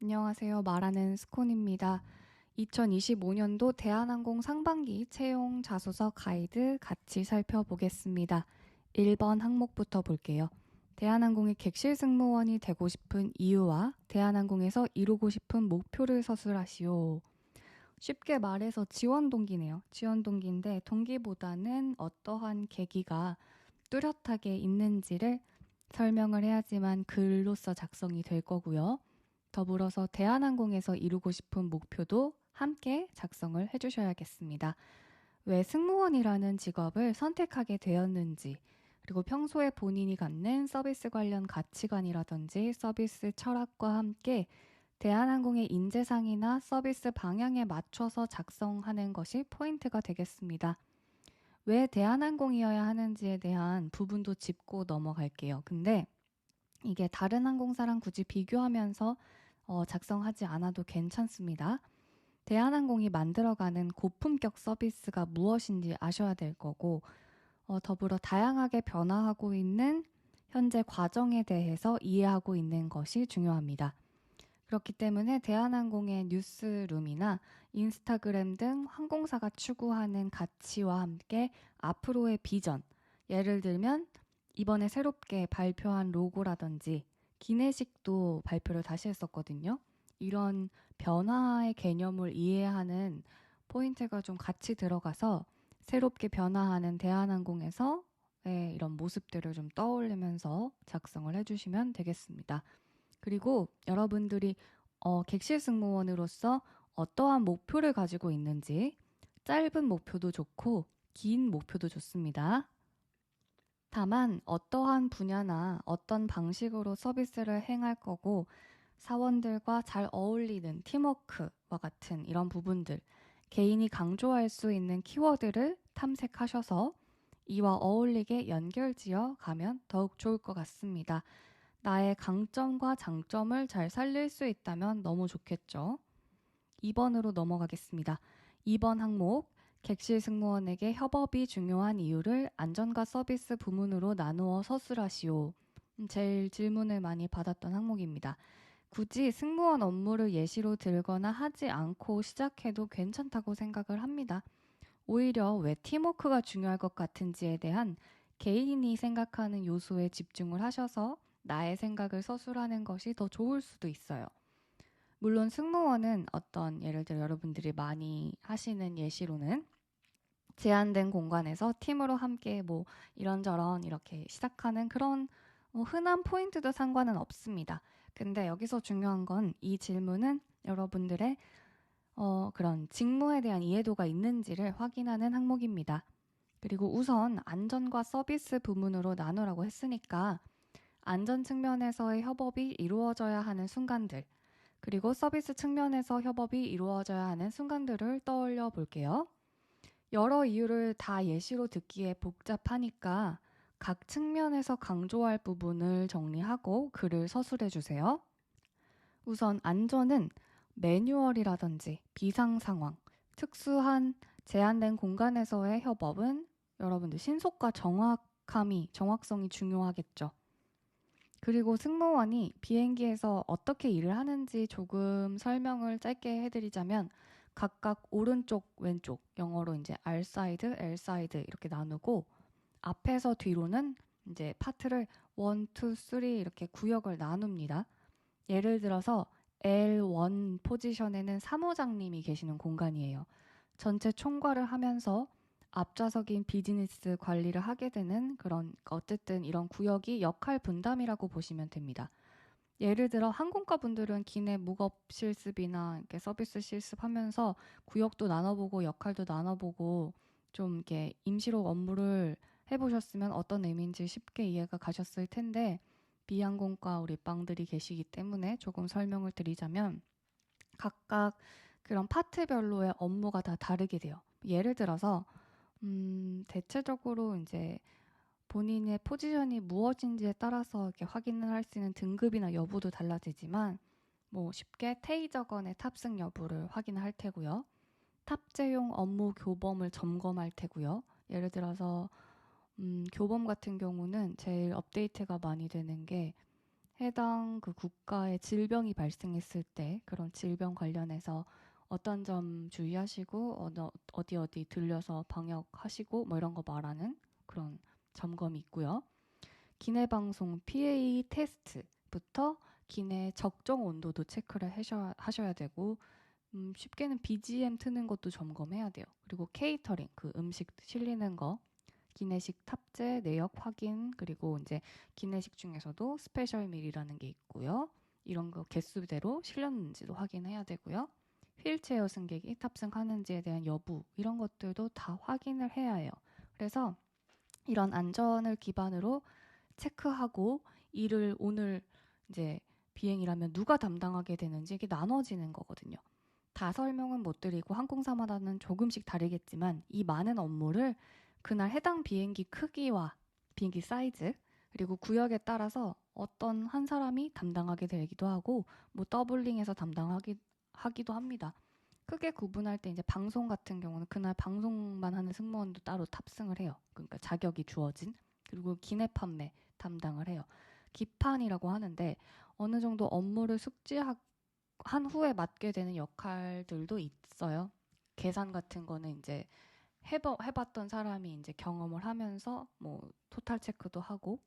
안녕하세요. 말하는 스콘입니다. 2025년도 대한항공 상반기 채용 자소서 가이드 같이 살펴보겠습니다. 1번 항목부터 볼게요. 대한항공의 객실 승무원이 되고 싶은 이유와 대한항공에서 이루고 싶은 목표를 서술하시오. 쉽게 말해서 지원 동기네요. 지원 동기인데 동기보다는 어떠한 계기가 뚜렷하게 있는지를 설명을 해야지만 글로써 작성이 될 거고요. 더불어서 대한항공에서 이루고 싶은 목표도 함께 작성을 해주셔야겠습니다. 왜 승무원이라는 직업을 선택하게 되었는지, 그리고 평소에 본인이 갖는 서비스 관련 가치관이라든지 서비스 철학과 함께 대한항공의 인재상이나 서비스 방향에 맞춰서 작성하는 것이 포인트가 되겠습니다. 왜 대한항공이어야 하는지에 대한 부분도 짚고 넘어갈게요. 근데 이게 다른 항공사랑 굳이 비교하면서 작성하지 않아도 괜찮습니다. 대한항공이 만들어가는 고품격 서비스가 무엇인지 아셔야 될 거고, 더불어 다양하게 변화하고 있는 현재 과정에 대해서 이해하고 있는 것이 중요합니다. 그렇기 때문에 대한항공의 뉴스룸이나 인스타그램 등 항공사가 추구하는 가치와 함께 앞으로의 비전, 예를 들면 이번에 새롭게 발표한 로고라든지 기내식도 발표를 다시 했었거든요. 이런 변화의 개념을 이해하는 포인트가 좀 같이 들어가서 새롭게 변화하는 대한항공에서 이런 모습들을 좀 떠올리면서 작성을 해주시면 되겠습니다. 그리고 여러분들이 객실 승무원으로서 어떠한 목표를 가지고 있는지 짧은 목표도 좋고 긴 목표도 좋습니다. 다만 어떠한 분야나 어떤 방식으로 서비스를 행할 거고 사원들과 잘 어울리는 팀워크와 같은 이런 부분들, 개인이 강조할 수 있는 키워드를 탐색하셔서 이와 어울리게 연결지어 가면 더욱 좋을 것 같습니다. 나의 강점과 장점을 잘 살릴 수 있다면 너무 좋겠죠. 2번으로 넘어가겠습니다. 2번 항목, 객실 승무원에게 협업이 중요한 이유를 안전과 서비스 부문으로 나누어 서술하시오. 제일 질문을 많이 받았던 항목입니다. 굳이 승무원 업무를 예시로 들거나 하지 않고 시작해도 괜찮다고 생각을 합니다. 오히려 왜 팀워크가 중요할 것 같은지에 대한 개인이 생각하는 요소에 집중을 하셔서 나의 생각을 서술하는 것이 더 좋을 수도 있어요. 물론 승무원은 어떤 예를 들어 여러분들이 많이 하시는 예시로는 제한된 공간에서 팀으로 함께 뭐 이런저런 이렇게 시작하는 그런 흔한 포인트도 상관은 없습니다. 근데 여기서 중요한 건 이 질문은 여러분들의 그런 직무에 대한 이해도가 있는지를 확인하는 항목입니다. 그리고 우선 안전과 서비스 부문으로 나누라고 했으니까 안전 측면에서의 협업이 이루어져야 하는 순간들, 그리고 서비스 측면에서 협업이 이루어져야 하는 순간들을 떠올려 볼게요. 여러 이유를 다 예시로 듣기에 복잡하니까 각 측면에서 강조할 부분을 정리하고 글을 서술해 주세요. 우선 안전은 매뉴얼이라든지 비상 상황, 특수한 제한된 공간에서의 협업은 여러분들 신속과 정확성이 중요하겠죠. 그리고 승무원이 비행기에서 어떻게 일을 하는지 조금 설명을 짧게 해드리자면 각각 오른쪽, 왼쪽, 영어로 이제 R 사이드, L 사이드 이렇게 나누고 앞에서 뒤로는 이제 파트를 1, 2, 3 이렇게 구역을 나눕니다. 예를 들어서 L1 포지션에는 사무장님이 계시는 공간이에요. 전체 총괄을 하면서 앞좌석인 비즈니스 관리를 하게 되는 그런 어쨌든 이런 구역이 역할 분담이라고 보시면 됩니다. 예를 들어 항공과 분들은 기내 무급 실습이나 이렇게 서비스 실습하면서 구역도 나눠보고 역할도 나눠보고 좀 이렇게 임시로 업무를 해보셨으면 어떤 의미인지 쉽게 이해가 가셨을 텐데 비항공과 우리 빵들이 계시기 때문에 조금 설명을 드리자면 각각 그런 파트별로의 업무가 다 다르게 돼요. 예를 들어서 대체적으로 이제 본인의 포지션이 무엇인지에 따라서 이렇게 확인을 할 수 있는 등급이나 여부도 달라지지만 뭐 쉽게 테이저건의 탑승 여부를 확인할 테고요. 탑재용 업무 교범을 점검할 테고요. 예를 들어서 교범 같은 경우는 제일 업데이트가 많이 되는 게 해당 그 국가에 질병이 발생했을 때 그런 질병 관련해서 어떤 점 주의하시고 어디 들려서 방역하시고 뭐 이런 거 말하는 그런 점검이 있고요. 기내 방송 PA 테스트부터 기내 적정 온도도 체크를 하셔야 되고 쉽게는 BGM 트는 것도 점검해야 돼요. 그리고 케이터링, 그 음식 실리는 거, 기내식 탑재, 내역 확인, 그리고 이제 기내식 중에서도 스페셜 밀이라는 게 있고요. 이런 거 개수대로 실렸는지도 확인해야 되고요. 휠체어 승객이 탑승하는지에 대한 여부, 이런 것들도 다 확인을 해야 해요. 그래서 이런 안전을 기반으로 체크하고 일을 오늘 이제 비행이라면 누가 담당하게 되는지 이게 나눠지는 거거든요. 다 설명은 못 드리고 항공사마다는 조금씩 다르겠지만 이 많은 업무를 그날 해당 비행기 크기와 비행기 사이즈 그리고 구역에 따라서 어떤 한 사람이 담당하게 되기도 하고 뭐 더블링해서 하기도 합니다. 크게 구분할 때 이제 방송 같은 경우는 그날 방송만 하는 승무원도 따로 탑승을 해요. 그러니까 자격이 주어진. 그리고 기내 판매 담당을 해요. 기판이라고 하는데 어느 정도 업무를 숙지한 후에 맡게 되는 역할들도 있어요. 계산 같은 거는 이제 해봤던 사람이 이제 경험을 하면서 뭐 토탈 체크도 하고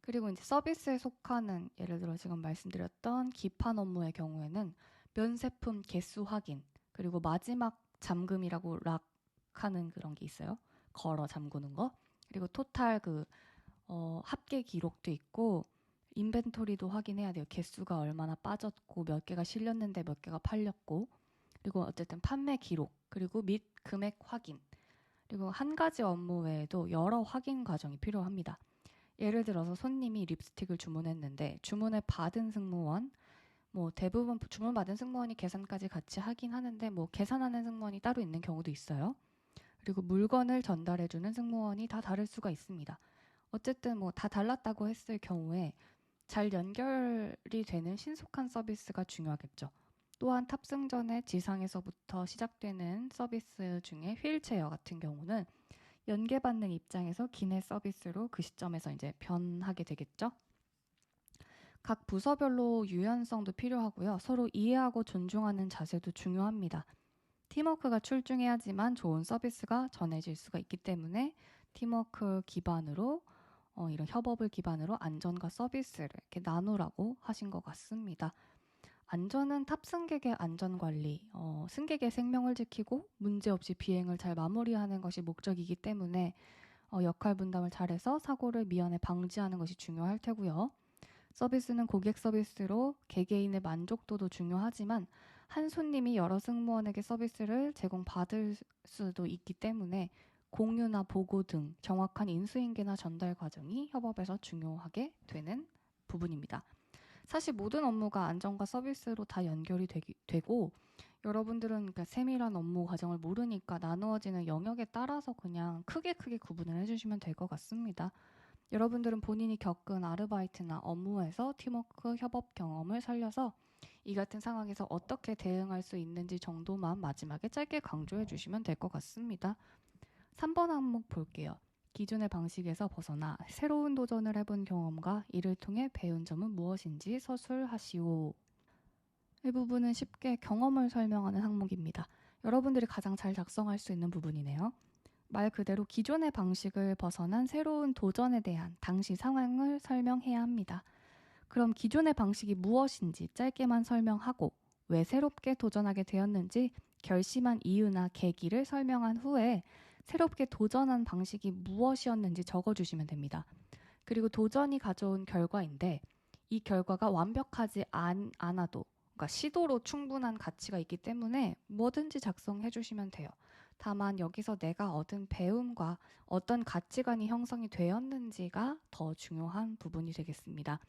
그리고 이제 서비스에 속하는 예를 들어 지금 말씀드렸던 기판 업무의 경우에는 면세품 개수 확인 그리고 마지막 잠금이라고 락하는 그런 게 있어요. 걸어 잠그는 거 그리고 토탈 합계 기록도 있고 인벤토리도 확인해야 돼요. 개수가 얼마나 빠졌고 몇 개가 실렸는데 몇 개가 팔렸고 그리고 어쨌든 판매 기록 그리고 및 금액 확인 그리고 한 가지 업무 외에도 여러 확인 과정이 필요합니다. 예를 들어서 손님이 립스틱을 주문했는데 주문을 받은 승무원 뭐 대부분 주문받은 승무원이 계산까지 같이 하긴 하는데 뭐 계산하는 승무원이 따로 있는 경우도 있어요. 그리고 물건을 전달해주는 승무원이 다 다를 수가 있습니다. 어쨌든 뭐 다 달랐다고 했을 경우에 잘 연결이 되는 신속한 서비스가 중요하겠죠. 또한 탑승 전에 지상에서부터 시작되는 서비스 중에 휠체어 같은 경우는 연계받는 입장에서 기내 서비스로 그 시점에서 이제 변하게 되겠죠. 각 부서별로 유연성도 필요하고요. 서로 이해하고 존중하는 자세도 중요합니다. 팀워크가 출중해야지만 좋은 서비스가 전해질 수가 있기 때문에 팀워크 기반으로 이런 협업을 기반으로 안전과 서비스를 이렇게 나누라고 하신 것 같습니다. 안전은 탑승객의 안전관리, 승객의 생명을 지키고 문제없이 비행을 잘 마무리하는 것이 목적이기 때문에 역할 분담을 잘해서 사고를 미연에 방지하는 것이 중요할 테고요. 서비스는 고객 서비스로 개개인의 만족도도 중요하지만 한 손님이 여러 승무원에게 서비스를 제공받을 수도 있기 때문에 공유나 보고 등 정확한 인수인계나 전달 과정이 협업에서 중요하게 되는 부분입니다. 사실 모든 업무가 안전과 서비스로 다 연결이 되고 여러분들은 그러니까 세밀한 업무 과정을 모르니까 나누어지는 영역에 따라서 그냥 크게 구분을 해주시면 될 것 같습니다. 여러분들은 본인이 겪은 아르바이트나 업무에서 팀워크 협업 경험을 살려서 이 같은 상황에서 어떻게 대응할 수 있는지 정도만 마지막에 짧게 강조해 주시면 될 것 같습니다. 3번 항목 볼게요. 기존의 방식에서 벗어나 새로운 도전을 해본 경험과 이를 통해 배운 점은 무엇인지 서술하시오. 이 부분은 쉽게 경험을 설명하는 항목입니다. 여러분들이 가장 잘 작성할 수 있는 부분이네요. 말 그대로 기존의 방식을 벗어난 새로운 도전에 대한 당시 상황을 설명해야 합니다. 그럼 기존의 방식이 무엇인지 짧게만 설명하고 왜 새롭게 도전하게 되었는지 결심한 이유나 계기를 설명한 후에 새롭게 도전한 방식이 무엇이었는지 적어주시면 됩니다. 그리고 도전이 가져온 결과인데 이 결과가 완벽하지 않아도 그러니까 시도로 충분한 가치가 있기 때문에 뭐든지 작성해 주시면 돼요. 다만 여기서 내가 얻은 배움과 어떤 가치관이 형성이 되었는지가 더 중요한 부분이 되겠습니다.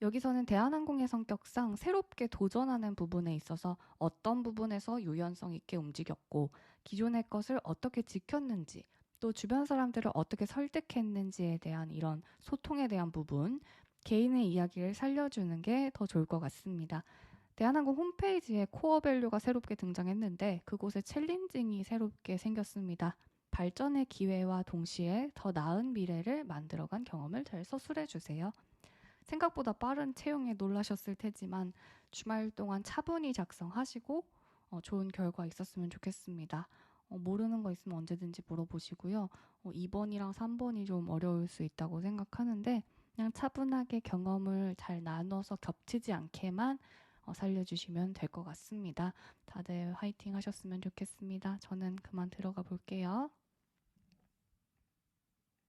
여기서는 대한항공의 성격상 새롭게 도전하는 부분에 있어서 어떤 부분에서 유연성 있게 움직였고 기존의 것을 어떻게 지켰는지 또 주변 사람들을 어떻게 설득했는지에 대한 이런 소통에 대한 부분 개인의 이야기를 살려주는 게 더 좋을 것 같습니다. 대한항공 홈페이지에 코어 밸류가 새롭게 등장했는데 그곳에 챌린징이 새롭게 생겼습니다. 발전의 기회와 동시에 더 나은 미래를 만들어간 경험을 잘 서술해 주세요. 생각보다 빠른 채용에 놀라셨을 테지만 주말 동안 차분히 작성하시고 좋은 결과 있었으면 좋겠습니다. 모르는 거 있으면 언제든지 물어보시고요. 2번이랑 3번이 좀 어려울 수 있다고 생각하는데 그냥 차분하게 경험을 잘 나눠서 겹치지 않게만 살려주시면 될 것 같습니다. 다들 화이팅 하셨으면 좋겠습니다. 저는 그만 들어가 볼게요.